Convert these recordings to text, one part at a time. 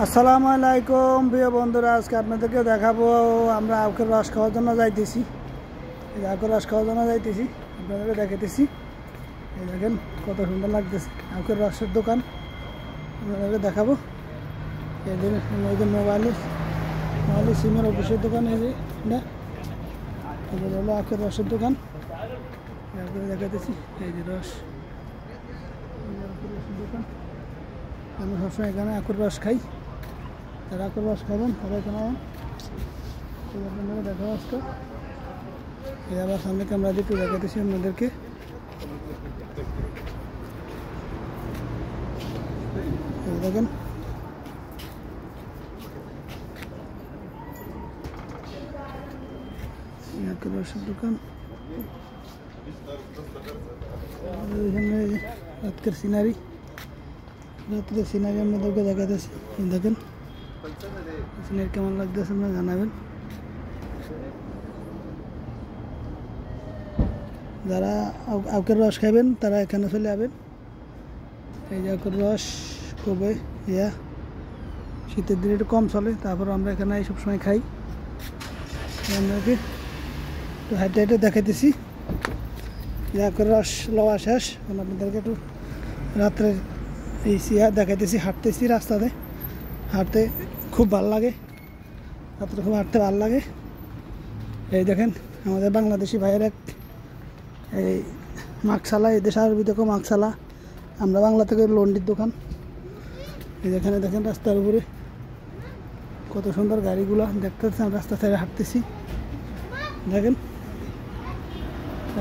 আসসালামু আলাইকুম প্রিয় বন্ধুরা, আজকে আপনাদেরকে দেখাবো আমরা আখের রস খাওয়ার জন্য যাইতেছি। এই আখের রস খাওয়ার জন্য যাইতেছি, আপনাদেরকে দেখাইতেছি। এই দেখেন কত সুন্দর লাগতেছে, আখের রসের দোকান আপনাদেরকে দেখাবো। এই যে মোবাইলের সিমের অফিসের দোকান, এই যে এটা হলো আখের রসের দোকান। আপনাদের দেখাইতেছি এই যে রস, আখের রসের দোকান। আমি সবসময় এখানে আখের রস খাই, যারা আখের রস খাবেন তারা এখানে আপনাদেরকে দেখা আজকে। এই আবার সামনে ক্যামেরা দিয়ে একটু দেখাতেছি আপনাদেরকে। দেখেন আখের রসের দোকান। এখানে রাতের সিনারি আপনাদেরকে দেখাতেছি। দেখেন সিনারি কেমন লাগতেছে আপনারা জানাবেন। যারা আখের রস খাবেন তারা এখানে চলে যাবেন। এই যে আখের রস খুবই শীতের দিনে একটু কম চলে, তারপর আমরা এখানে এই সবসময় খাই। আপনাদেরকে একটু হাইটে হাইটে দেখাইতেছি যে আখের রস লওয়া শেষ। আপনাদেরকে একটু রাত্রে এই দেখাইতেছি, হাঁটতেছি রাস্তাতে, হাঁটতে খুব ভালো লাগে, রাত্রে খুব হাঁটতে ভালো লাগে। এই দেখেন আমাদের বাংলাদেশি ভাইয়ের এক এই মাকসালা, এই দেশ আরবি দেখো মাকসালা, আমরা বাংলা থেকে লন্ডির দোকান। এই যেখানে দেখেন রাস্তার উপরে কত সুন্দর গাড়িগুলো দেখতে পাচ্ছেন, রাস্তা সাইডে হাঁটতেছি। দেখেন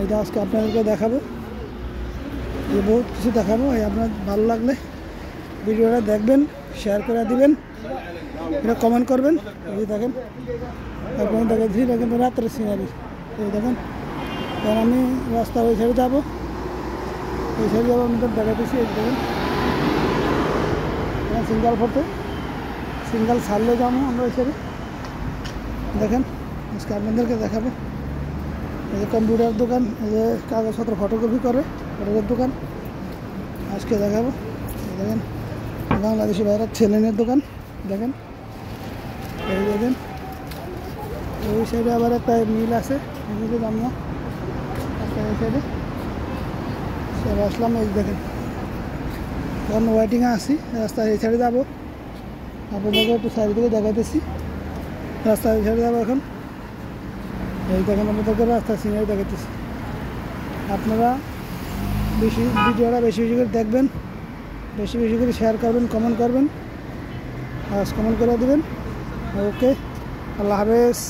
এইটা আজকে আপনাদেরকে দেখাবো, এই বহুত কিছু দেখাবো। এই আপনার ভালো লাগলে ভিডিওটা দেখবেন, শেয়ার করে দিবেন, এটা কমেন্ট করবেন। এই দেখেন আপনার দেখাচ্ছি, দেখেন রাত্রের সিনারি। এই দেখেন কারণ আমি রাস্তা ওই সাইডে যাবো, ওই সাইডে যাবো আপনাদের দেখাতেছি। এই দেখেন সিঙ্গাল ফোর্টে সিঙ্গাল ছাড়লে যাবো আমরা ওই সাইডে। দেখেন আজকে আপনাদেরকে দেখাবো এই যে কম্পিউটার দোকান, এই যে কাগজপত্র ফটোকপি করে ফটোকপির দোকান আজকে দেখাবো। দেখেন বাংলাদেশি বাইরের ছেলেনের দোকান। দেখেন এই দেখেন ওই সাইডে আবার একটা মিল আছে, এদিকে যাম না, এই সাইডে সব আসলাম। এই দেখেন এখন ওয়েটিংয়ে আসি, রাস্তা এই সাইডে যাবো, আপনাদেরকে একটু সাইড থেকে দেখাইতেছি। রাস্তা এই সাইডে যাবো এখন। এই দেখেন আপনাদেরকে রাস্তা সিনারি দেখাইতেছি। আপনারা ভিডিওটা বেশি বেশি করে দেখবেন, বেশি বেশি করে শেয়ার করবেন, কমেন্ট করবেন, কমেন্ট করে দেবেন। ওকে, আল্লাহ হাফেজ।